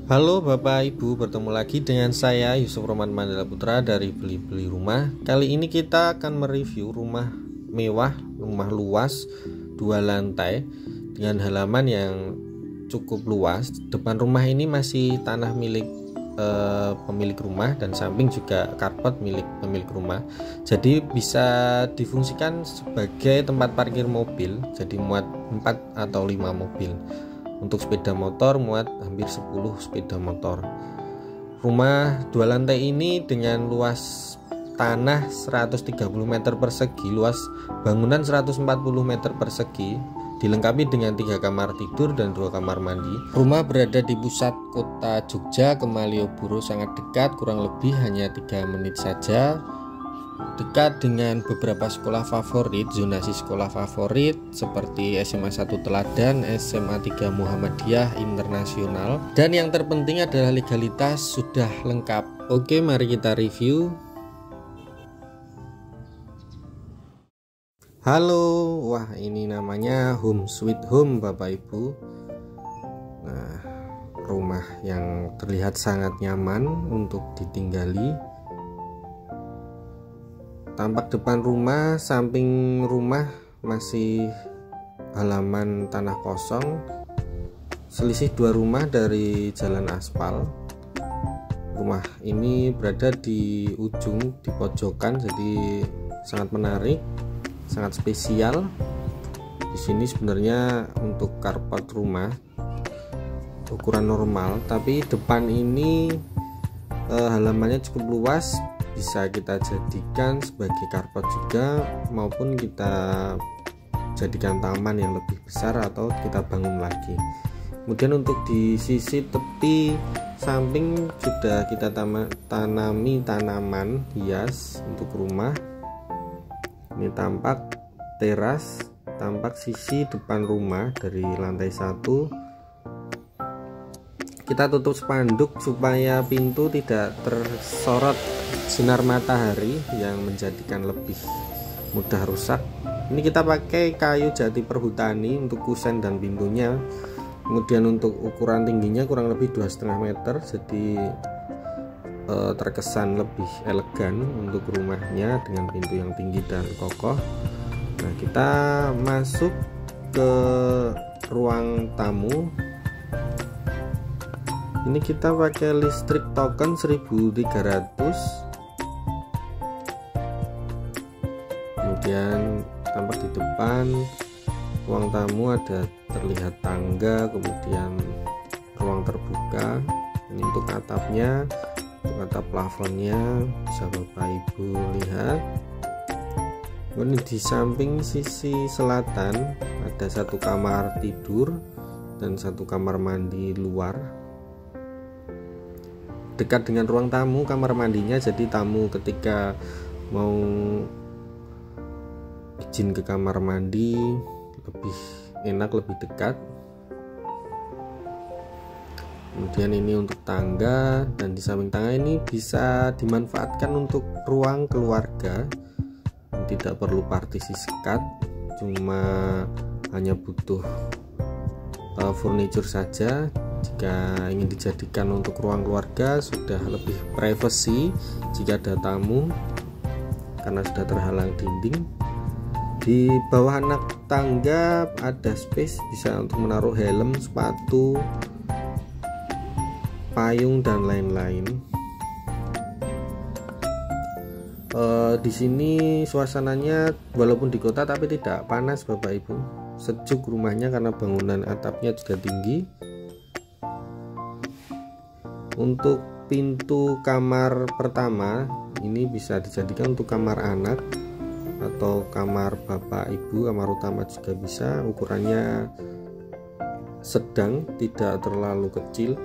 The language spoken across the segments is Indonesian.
Halo Bapak Ibu, bertemu lagi dengan saya Yusuf Roman Mandala Putra dari Beli-Beli Rumah. Kali ini kita akan mereview rumah mewah, rumah luas 2 lantai dengan halaman yang cukup luas. Depan rumah ini masih tanah milik pemilik rumah dan samping juga karpet milik pemilik rumah. Jadi bisa difungsikan sebagai tempat parkir mobil, jadi muat 4 atau 5 mobil. Untuk sepeda motor muat hampir 10 sepeda motor. Rumah 2 lantai ini dengan luas tanah 130 meter persegi, luas bangunan 140 meter persegi, dilengkapi dengan 3 kamar tidur dan 2 kamar mandi. Rumah berada di pusat kota Jogja ke Malioboro, sangat dekat, kurang lebih hanya 3 menit saja. Dekat dengan beberapa sekolah favorit, zonasi sekolah favorit seperti SMA 1 Teladan, SMA 3 Muhammadiyah Internasional, dan yang terpenting adalah legalitas sudah lengkap. Oke, mari kita review. Halo, wah ini namanya Home Sweet Home Bapak Ibu. Nah, rumah yang terlihat sangat nyaman untuk ditinggali. Tampak depan rumah, samping rumah masih halaman tanah kosong. Selisih 2 rumah dari jalan aspal. Rumah ini berada di ujung, di pojokan, jadi sangat menarik, sangat spesial. Di sini sebenarnya untuk karpet rumah ukuran normal, tapi depan ini halamannya cukup luas. Bisa kita jadikan sebagai karpet juga, maupun kita jadikan taman yang lebih besar atau kita bangun lagi. Kemudian untuk di sisi tepi samping sudah kita tanami tanaman hias untuk rumah. Ini tampak teras, tampak sisi depan rumah dari lantai 1. Kita tutup spanduk supaya pintu tidak tersorot sinar matahari yang menjadikan lebih mudah rusak. Ini kita pakai kayu jati perhutani untuk kusen dan pintunya. Kemudian untuk ukuran tingginya kurang lebih 2,5 meter, jadi terkesan lebih elegan untuk rumahnya dengan pintu yang tinggi dan kokoh. Nah, kita masuk ke ruang tamu. Ini kita pakai listrik token 1300. Kemudian tampak di depan ruang tamu ada terlihat tangga, kemudian ruang terbuka. Ini untuk atapnya, untuk atap plafonnya bisa Bapak Ibu lihat. Kemudian di samping sisi selatan ada 1 kamar tidur dan 1 kamar mandi luar. Dekat dengan ruang tamu kamar mandinya, jadi tamu ketika mau izin ke kamar mandi lebih enak, lebih dekat. Kemudian ini untuk tangga, dan di samping tangga ini bisa dimanfaatkan untuk ruang keluarga. Tidak perlu partisi sekat, cuma hanya butuh furniture saja. Jika ingin dijadikan untuk ruang keluarga sudah lebih privacy jika ada tamu karena sudah terhalang dinding. Di bawah anak tangga ada space bisa untuk menaruh helm, sepatu, payung dan lain-lain. Di sini suasananya walaupun di kota tapi tidak panas Bapak Ibu. Sejuk rumahnya karena bangunan atapnya juga tinggi. Untuk pintu kamar pertama ini bisa dijadikan untuk kamar anak atau kamar Bapak Ibu, kamar utama juga bisa. Ukurannya sedang, tidak terlalu kecil.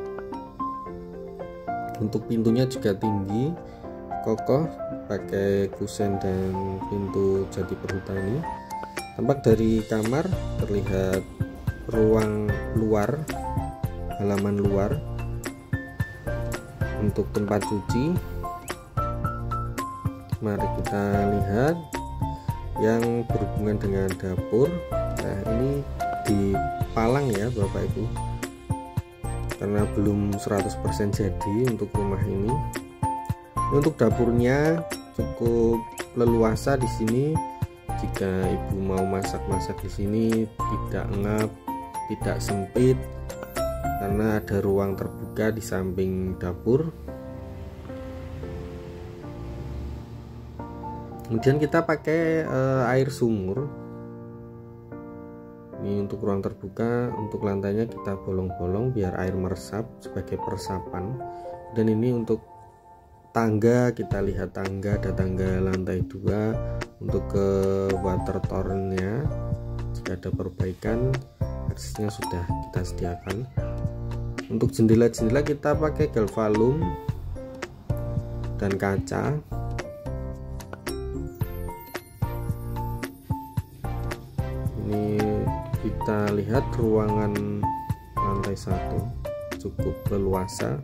Untuk pintunya juga tinggi, kokoh, pakai kusen dan pintu jati perhutani. Tampak dari kamar terlihat ruang luar, halaman luar untuk tempat cuci. Mari kita lihat yang berhubungan dengan dapur. Nah, ini dipalang ya Bapak Ibu. karena belum 100% jadi untuk rumah ini. Untuk dapurnya cukup leluasa di sini. Jika ibu mau masak-masak di sini tidak ngap, tidak sempit, karena ada ruang terbuka di samping dapur. Kemudian kita pakai air sumur. Ini untuk ruang terbuka, untuk lantainya kita bolong-bolong biar air meresap sebagai peresapan. Dan ini untuk tangga, kita lihat tangga, ada tangga lantai 2 untuk ke water towernya. Jika ada perbaikan, aksesnya sudah kita sediakan. Untuk jendela-jendela kita pakai galvalum dan kaca. Ini kita lihat ruangan lantai 1 cukup leluasa.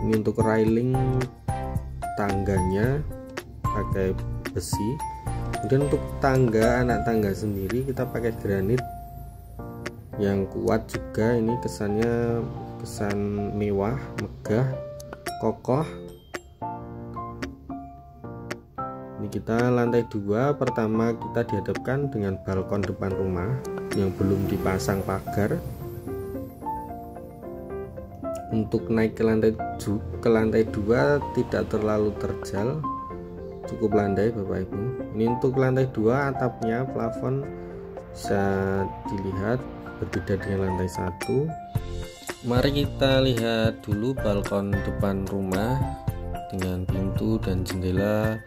Ini untuk railing tangganya pakai besi. Kemudian untuk tangga, anak tangga sendiri kita pakai granit yang kuat juga. Ini kesannya kesan mewah, megah, kokoh. Ini kita lantai 2, pertama kita dihadapkan dengan balkon depan rumah yang belum dipasang pagar. Untuk naik ke lantai 2 tidak terlalu terjal, cukup landai Bapak Ibu. Ini untuk lantai 2, atapnya, plafon bisa dilihat berbeda dengan lantai 1. Mari kita lihat dulu balkon depan rumah dengan pintu dan jendela.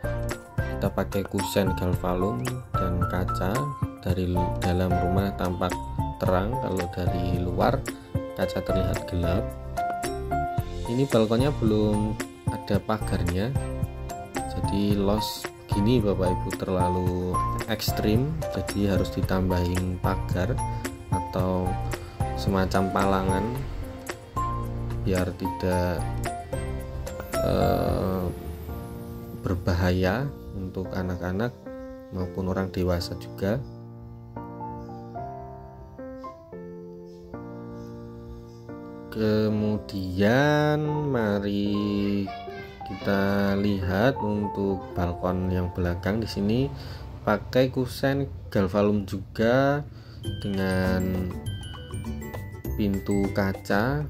Kita pakai kusen galvalum dan kaca. Dari dalam rumah tampak terang, kalau dari luar kaca terlihat gelap. Ini balkonnya belum ada pagarnya, jadi los gini Bapak Ibu terlalu ekstrim, jadi harus ditambahin pagar atau semacam palangan biar tidak berbahaya untuk anak-anak maupun orang dewasa juga. Kemudian mari kita lihat untuk balkon yang belakang. Di sini pakai kusen galvalum juga dengan pintu kaca.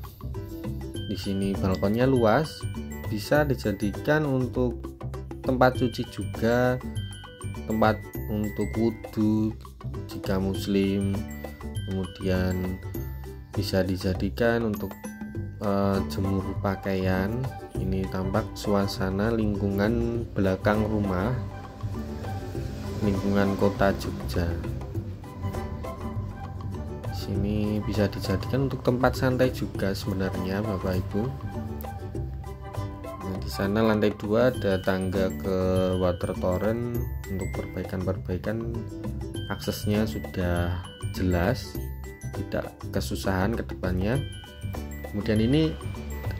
Di sini balkonnya luas, bisa dijadikan untuk tempat cuci juga, tempat untuk wudhu jika muslim. Kemudian bisa dijadikan untuk jemur pakaian. Ini tampak suasana lingkungan belakang rumah, lingkungan kota Jogja. Di sini bisa dijadikan untuk tempat santai juga sebenarnya Bapak Ibu. Nah, di sana lantai 2 ada tangga ke water torrent. Untuk perbaikan-perbaikan aksesnya sudah jelas, tidak kesusahan ke depannya. Kemudian ini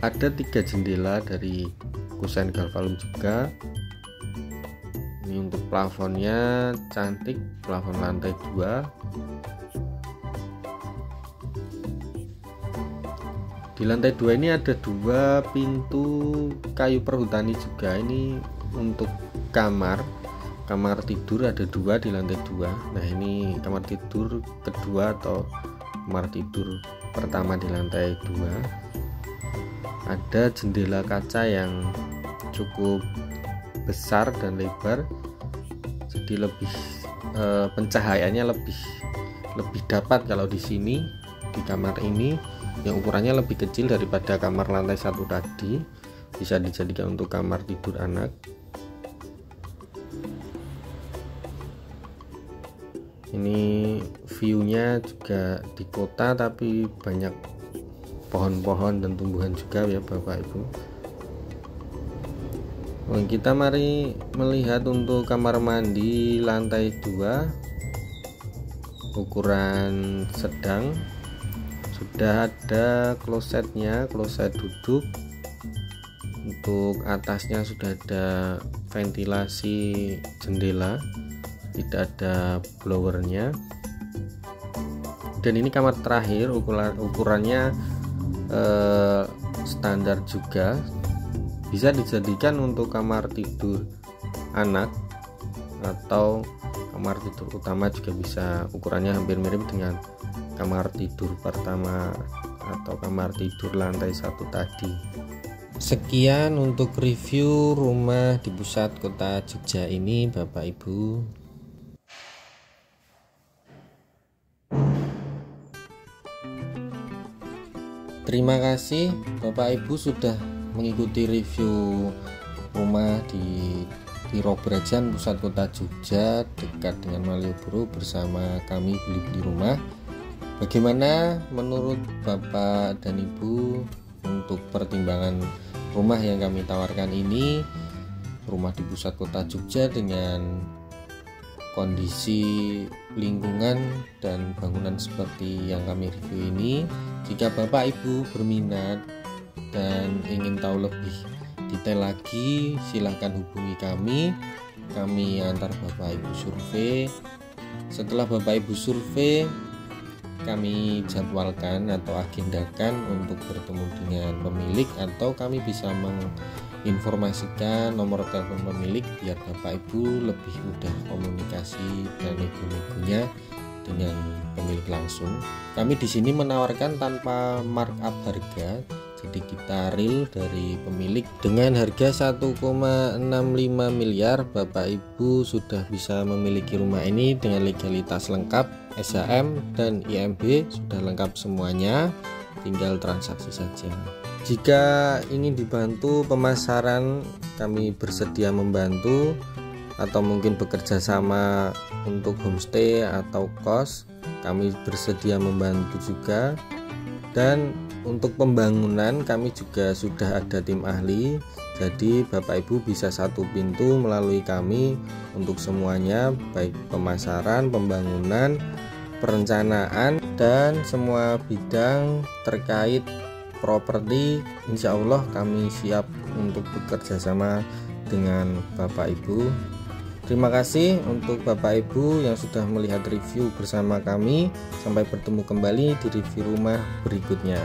ada 3 jendela dari kusen galvalum juga. Ini untuk plafonnya cantik, plafon lantai 2. Di lantai 2 ini ada 2 pintu kayu perhutani juga. Ini untuk kamar tidur ada 2 di lantai 2. Nah, ini kamar tidur kedua atau kamar tidur pertama di lantai 2. Ada jendela kaca yang cukup besar dan lebar, jadi lebih pencahayaannya lebih dapat kalau di sini. Di kamar ini yang ukurannya lebih kecil daripada kamar lantai 1 tadi, bisa dijadikan untuk kamar tidur anak. Ini view-nya juga di kota, tapi banyak pohon-pohon dan tumbuhan juga ya Bapak Ibu. Kita mari melihat untuk kamar mandi lantai 2, ukuran sedang. Sudah ada klosetnya, kloset duduk. Untuk atasnya sudah ada ventilasi jendela, tidak ada blowernya. Dan ini kamar terakhir, ukurannya standar juga, bisa dijadikan untuk kamar tidur anak atau kamar tidur utama juga bisa. Ukurannya hampir mirip dengan kamar tidur pertama atau kamar tidur lantai 1 tadi. Sekian untuk review rumah di pusat kota Jogja ini Bapak Ibu. Terima kasih Bapak Ibu sudah mengikuti review rumah di Robrajan pusat kota Jogja dekat dengan Malioboro bersama kami Beli-Beli Rumah. Bagaimana menurut Bapak dan Ibu untuk pertimbangan rumah yang kami tawarkan ini? Rumah di pusat kota Jogja dengan kondisi lingkungan dan bangunan seperti yang kami review ini. Jika Bapak Ibu berminat dan ingin tahu lebih detail lagi, silahkan hubungi kami. Kami antar Bapak Ibu survei. Setelah Bapak Ibu survei, kami jadwalkan atau agendakan untuk bertemu dengan pemilik, atau kami bisa menginformasikan nomor telepon pemilik biar Bapak Ibu lebih mudah komunikasi dan nego-negonya dengan pemilik langsung. Kami di sini menawarkan tanpa markup harga, jadi kita real dari pemilik. Dengan harga 1,65 miliar Bapak Ibu sudah bisa memiliki rumah ini dengan legalitas lengkap, SHM dan IMB sudah lengkap semuanya, tinggal transaksi saja. Jika ingin dibantu pemasaran, kami bersedia membantu, atau mungkin bekerja sama untuk homestay atau kos, kami bersedia membantu juga. Dan untuk pembangunan kami juga sudah ada tim ahli, jadi Bapak Ibu bisa satu pintu melalui kami untuk semuanya, baik pemasaran, pembangunan, perencanaan, dan semua bidang terkait properti. Insya Allah kami siap untuk bekerja sama dengan Bapak Ibu. Terima kasih untuk Bapak Ibu yang sudah melihat review bersama kami. Sampai bertemu kembali di review rumah berikutnya.